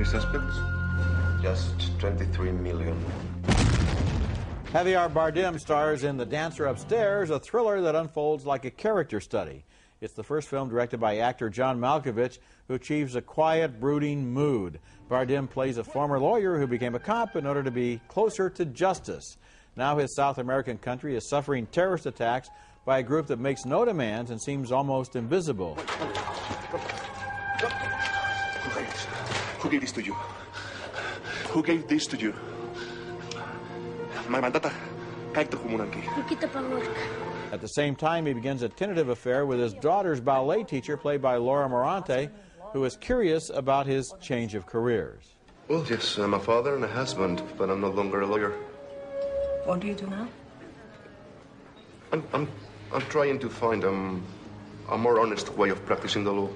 Any suspects? Just 23 million. Javier Bardem stars in The Dancer Upstairs, a thriller that unfolds like a character study. It's the first film directed by actor John Malkovich, who achieves a quiet, brooding mood. Bardem plays a former lawyer who became a cop in order to be closer to justice. Now his South American country is suffering terrorist attacks by a group that makes no demands and seems almost invisible. Who gave this to you? Who gave this to you? At the same time, he begins a tentative affair with his daughter's ballet teacher, played by Laura Morante, who is curious about his change of careers. Well, yes, I'm a father and a husband, but I'm no longer a lawyer. What do you do now? I'm trying to find a more honest way of practicing the law.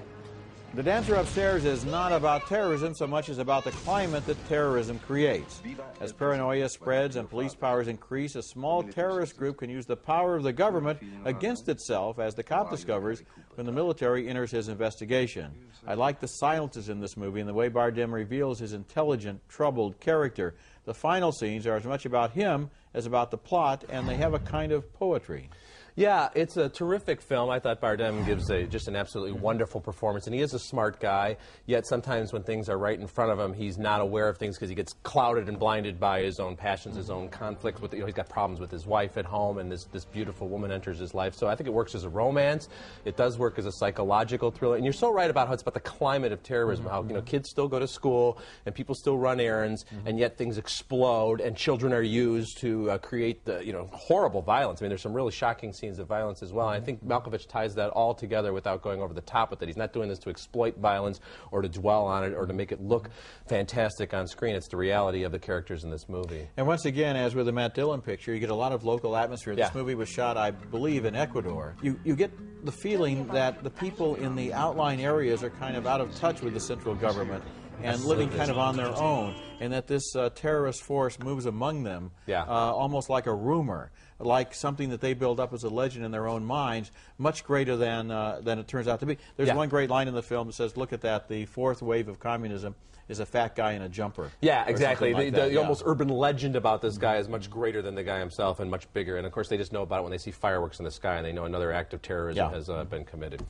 The Dancer Upstairs is not about terrorism so much as about the climate that terrorism creates. As paranoia spreads and police powers increase, a small terrorist group can use the power of the government against itself, as the cop discovers when the military enters his investigation. I like the silences in this movie and the way Bardem reveals his intelligent, troubled character. The final scenes are as much about him as about the plot, and they have a kind of poetry. Yeah, it's a terrific film. I thought Bardem gives just an absolutely wonderful performance, and he is a smart guy, yet sometimes when things are right in front of him, he's not aware of things because he gets clouded and blinded by his own passions, his own conflicts. With, he's got problems with his wife at home, and this beautiful woman enters his life. So I think it works as a romance. It does work as a psychological thriller. And you're so right about how it's about the climate of terrorism, how kids still go to school, and people still run errands, and yet things explode, and children are used to create the horrible violence. I mean, there's some really shocking scenes of violence as well. And I think Malkovich ties that all together without going over the top with it. He's not doing this to exploit violence or to dwell on it or to make it look fantastic on screen. It's the reality of the characters in this movie. And once again, as with the Matt Dillon picture, you get a lot of local atmosphere. This movie was shot, I believe, in Ecuador. You get the feeling that the people in the outlying areas are kind of out of touch with the central government and living kind of on their own, and that this terrorist force moves among them almost like a rumor, like something that they build up as a legend in their own minds, much greater than it turns out to be. There's one great line in the film that says, look at that, the fourth wave of communism is a fat guy in a jumper. Yeah, exactly. The almost urban legend about this guy is much greater than the guy himself and much bigger. And, of course, they just know about it when they see fireworks in the sky and they know another act of terrorism has been committed.